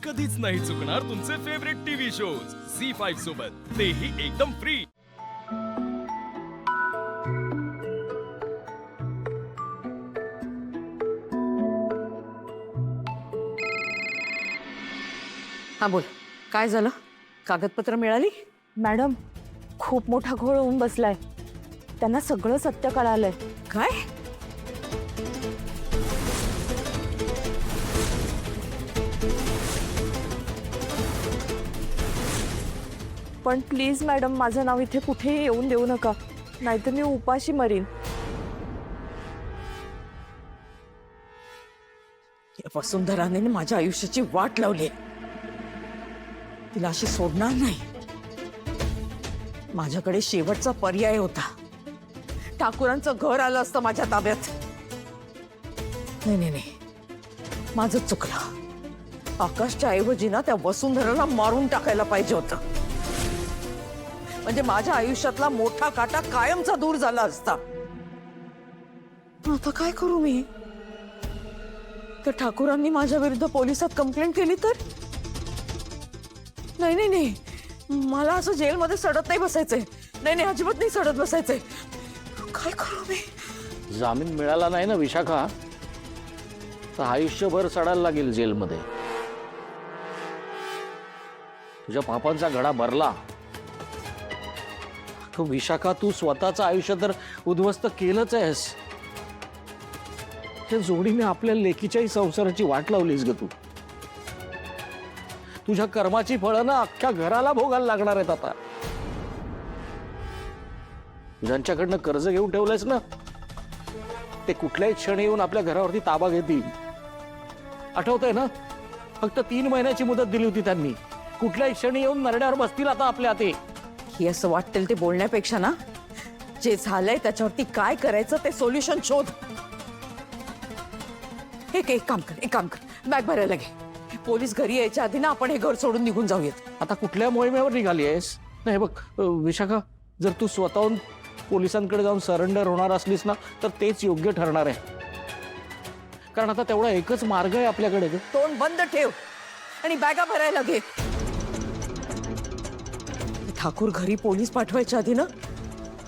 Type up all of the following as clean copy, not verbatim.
कधीच नाही चुकणार तुमचे फेवरेट टीव्ही शोज झी5 सोबत, तेही एकदम फ्री। हा बोल, काय झालं? कागदपत्र मिळाली? मॅडम, खूप मोठा घोळ होऊन बसलाय। त्यांना सगळं सत्य कळालंय। काय? पण प्लीज मॅडम, माझं नाव इथे कुठेही येऊन देऊ नका, नाहीतर मी उपाशी मरीन। या वसुंधराने माझ्या आयुष्याची वाट लावली, तिला अशी सोडणार नाही। माझ्याकडे शेवटचा पर्याय होता, ठाकूरांचं घर आलं असतं माझ्या ताब्यात। नाही नाही नाही, माझं चुकलं। आकाशच्या ऐवजी ना त्या वसुंधराला मारून टाकायला पाहिजे होतं, म्हणजे माझ्या आयुष्यातला मोठा काटा कायमचा दूर झाला असता। आता काय करू मी? तर ठाकूरांनी माझ्या विरुद्ध पोलिसात कंप्लेंट केली तर? नाही नाही नाही, मला असं जेलमध्ये सडत नाही बसायचंय। नाही नाही, अजिबात नाही सडत बसायचंय। काय करू मी? जामीन मिळाला नाही ना विशाखा, तर आयुष्यभर सडायला लागेल जेलमध्ये। तुझ्या पापांचा घडा भरला तो विशाखा, तू स्वतःचं आयुष्य तर उद्ध्वस्त केलंच आहेस। त्या जोडीने आपल्या लेकीच्याही संसाराची वाट लावलीस ग तू। तुझ्या कर्माची फळं ना अख्ख्या घराला भोगायला लागणार आहेत आता। ज्यांच्याकडनं कर्ज घेऊन ठेवलंयस ना, ते कुठल्याही क्षणी येऊन आपल्या घरावरती ताबा घेतील। आठवतंय ना, फक्त 3 महिन्याची मुदत दिली होती त्यांनी। कुठल्याही क्षणी येऊन नरड्यावर बसतील आता आपल्या हाती। हे असं वाटेल ते बोलण्यापेक्षा ना, जे झालंय त्याच्यावरती काय करायचं ते सोल्युशन शोध। एक काम कर, बॅग भरायला घे। पोलीस घरी यायच्या आधी ना आपण हे घर सोडून निघून जाऊयात। आता कुठल्या मोहिमेवर निघाली आहेस? नाही बघ विशाखा, जर तू स्वतःहून पोलिसांकडे जाऊन सरेंडर होणार असलीस ना, तर तेच योग्य ठरणार आहे। कारण आता तेवढा एकच मार्ग आहे आपल्याकडे। तोंड बंद ठेव आणि बॅगा भरायला घे। ठाकूर घरी पोलीस पाठवायच्या आधी ना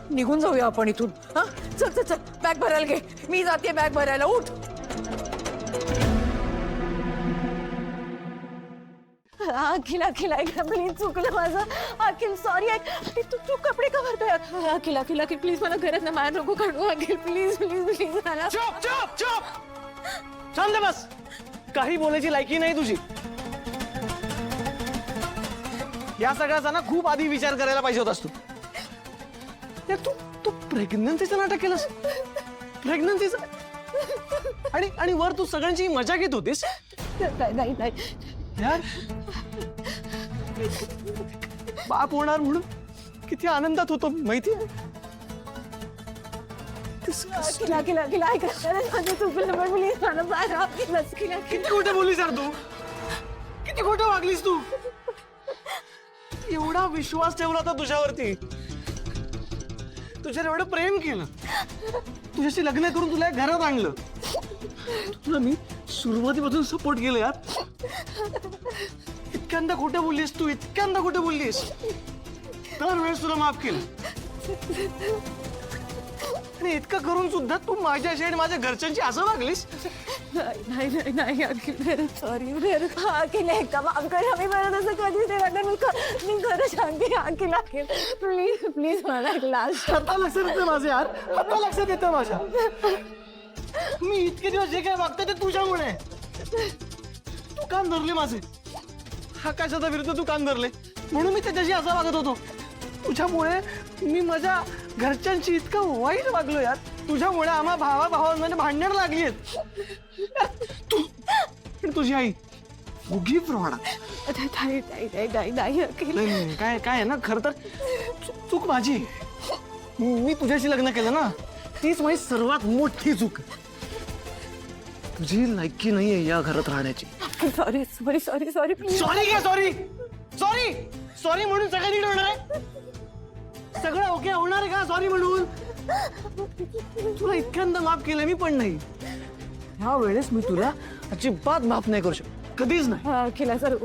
निघून जाऊया आपण इथून। हा, चल चल चल, बॅग भरायला घे। मी जाते बॅग भरायला, उठ। अखिल प्लीज, चुकलं माझं। अखिल सॉरी। तू कपडे का भरतोय? अखिल प्लीज, मला घरात ना बाहेर नको काढू। अखिल प्लीज प्लीज प्लीज मला। चुप चुप चुप, शांत बस। काही बोलायची लायकी नाही तुझी। या सगळ्याचा ना खूप आधी विचार करायला पाहिजे होतास तू। यार तू प्रेग्नन्सीचं नाटक केलंस। प्रेग्नन्सीचं आणि वर तू सगळ्यांची मजा घेत होतीस। नाही यार बाप होणार म्हणून किती आनंदात होतो माहिती आहे? अखिल ऐक, माझं चुकलं, पण प्लीज मला बाहेर। अखिल किती खोटं बोललीस यार तू, किती खोटं वागलीस तू। एवढा विश्वास ठेवला होता तुझ्यावरती, तुझ्यावर एवढं प्रेम केलं, तुझ्याशी लग्न करून तुला घरात आणलं। तुला मी सुरुवातीपासून सपोर्ट केलं यार। इतक्यांदा खोटं बोललीस तू, इतक्यांदा खोटं बोललीस। दरवेळेस तुला माफ केलं, आणि इतकं करून सुद्धा तू माझ्याशी आणि माझ्या घरच्यांची असं वागलीस। नाही अखिल, सॉरी। अखिल एकदा माफ कर, मी परत असं कधीच नाही करणार। मी खरं सांगते अखिल प्लीज प्लीज, मला एक लास्ट। आता लक्षात येतं माझं यार, आता लक्षात येतं माझ्या। मी इतके दिवस जे काय वागतोय ते तुझ्यामुळे। तू कान धरले माझे, आकाशाच्या विरुद्ध तू कान धरले, म्हणून मी त्याच्याशी असा वागत होतो। तुझ्यामुळे मी माझ्या घरच्यांशी इतकं वाईट वागलो यार। तुझ्यामुळे आम्हा भावांमध्ये भांडण लागली आहेत। तू तुझी आई उगी प्रमाणा। नाही काय आहे ना, खरं तर चूक माझी। मी तुझ्याशी लग्न केलं ना, तीच माझी सर्वात मोठी चूक। तुझी लायकी नाहीये या घरात राहण्याची। Sorry sorry sorry sorry please. Sorry काय सॉरी सॉरी सॉरी म्हणून सगळं नीट होणार आहे? सगळं ओके होणार आहे का सॉरी म्हणून? तुला इतक्यांदा माफ केलं मी, पण नाही ह्या वेळेस मी तुला अजिबात माफ नाही करू शकत। कधीच नाही. अखिल सर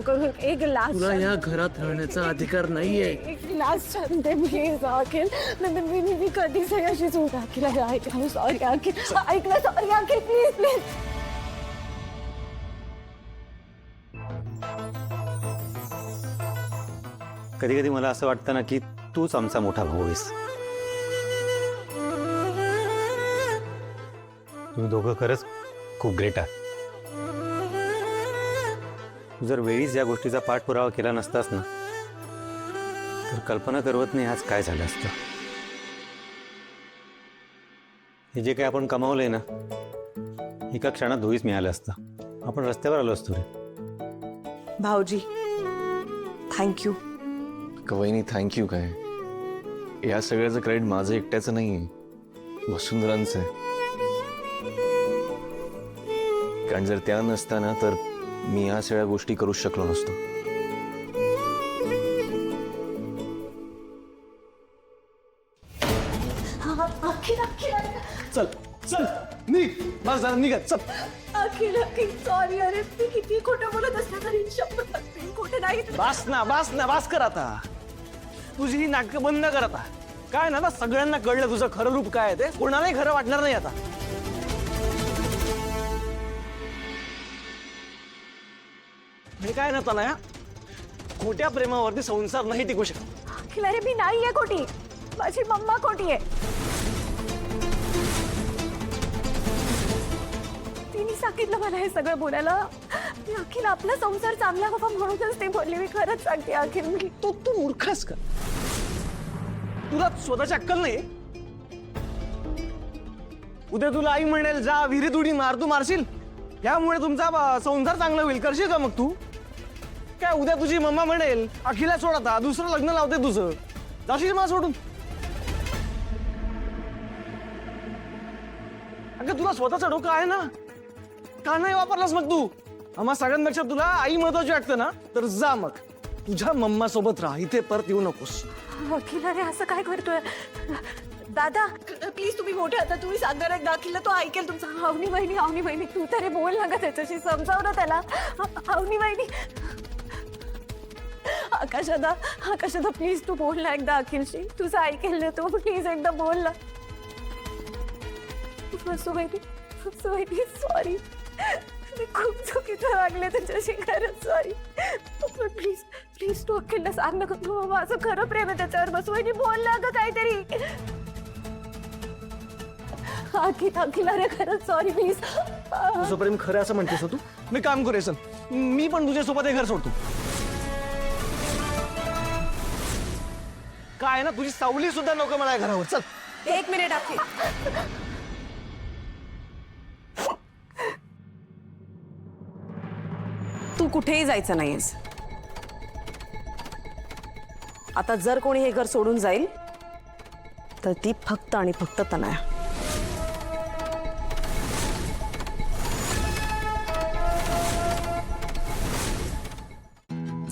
एक लास्ट तुला या घरात राहण्याचा अधिकार नाहीये. एक लास्ट चान्स दे प्लीज अखिल. मी कधीच अशी चूक अखिल ऐकलं सॉरी अखिल ऐकलं सॉरी अखिल प्लीज प्लीज. कधी कधी मला असं वाटतं ना की तूच आमचा मोठा भाऊ आहेस. तुम्ही दोघं खरंच खूप ग्रेट आहात. तू जर वेळीच या गोष्टीचा पाठपुरावा केला नसतास ना तर कल्पना करवत नाही आज काय झालं असतं. हे जे काही आपण कमावलंय ना एका क्षणात धुळीस मिळालं असतं. आपण रस्त्यावर आलो असतो रे. भाऊजी थँक्यू. वहिनी थँक्यू काय, या सगळ्याचं क्रेडिट माझं एकट्याचं नाही, वसुंधरांचं आहे. कारण जर त्या नसताना तर मी या सगळ्या गोष्टी करू शकलो नसतो. अखिल अखिल चल चल निघ, बस जरा निघ चल. अखिल अखिल सॉरी अरे मी किती खोटं बोलत असलं तरी शपथ लागते खोटं नाही. बस ना बस ना बस कर आता. तुझी ही नाटकं बंद कर आता. काय ना सगळ्यांना कळलं तुझं खरं रूप काय आहे ते. कोणालाही खरं वाटणार नाही आता. हे काय ना तनया, खोट्या प्रेमावरती संसार नाही टिकू शकत. अखिल अरे मी नाही आहे खोटी, माझी मम्मा खोटी आहे. तिने सांगितलं मला हे सगळं बोलायला. अखिल आपला संसार चांगला हवा म्हणूनच ते बोलले. मी खरंच सांगते अखिल मी तू मूर्खस का? तुला स्वतःची अक्कल नाही. उद्या तुला आई म्हणेल जा विहिरीत उडी मार, तू मारशील? यामुळे तुमचा संसार चांगला होईल, करशील का मग तू? काय उद्या तुझी मम्मा म्हणेल अखिला सोड आता, दुसरं लग्न लावते तुझं, जाशील मला सोडून? अगं तुला स्वतःचं डोकं आहे ना, का नाही वापरलास मग तू? आम्हा सगळ्यांपेक्षा तुला आई महत्वाची वाटतं ना, तर जा मग तुझ्या मम्मा सोबत राहा, इथे परत येऊ नकोस. अखिल अरे असं काय करतोय दादा? प्लीज तुम्ही मोठे आता, तुम्ही सांगा एकदा अखिलला, तो ऐकेल तुमचा. अवनी बहिणी तू तरी बोल ना ग त्याच्याशी, समजाव ना त्याला. अवनी बहिणी आकाशदा प्लीज तू बोल ना एकदा अखिलशी, तुझं ऐकेल ना तू, प्लीज एकदा बोल ना. वसुबहिणी सॉरी, मी खूप चुकीचं वागले तुझ्याशी, खरंच सॉरी. पण प्लीज तू अखिलला सांग ना, तू माझं खरं प्रेम आहे त्याच्यावर. वसुबहिणी बोल ना ग काहीतरी. अखिल अरे खरंच सॉरी प्लीज. तुझं प्रेम खरं असं म्हणतेस तू? मी काम करू सर, मी पण तुझ्यासोबत हे घर सोडतो. काय ना तुझी सावली सुद्धा नको मला या घरावर. चल. एक मिनिट अखिल. तू कुठेही जायचं नाहीयेस आता. जर कोणी हे घर सोडून जाईल तर ती फक्त आणि फक्त तनया.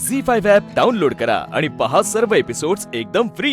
झी5 ॲप डाउनलोड करा आणि पहा सर्व एपिसोड्स एकदम फ्री.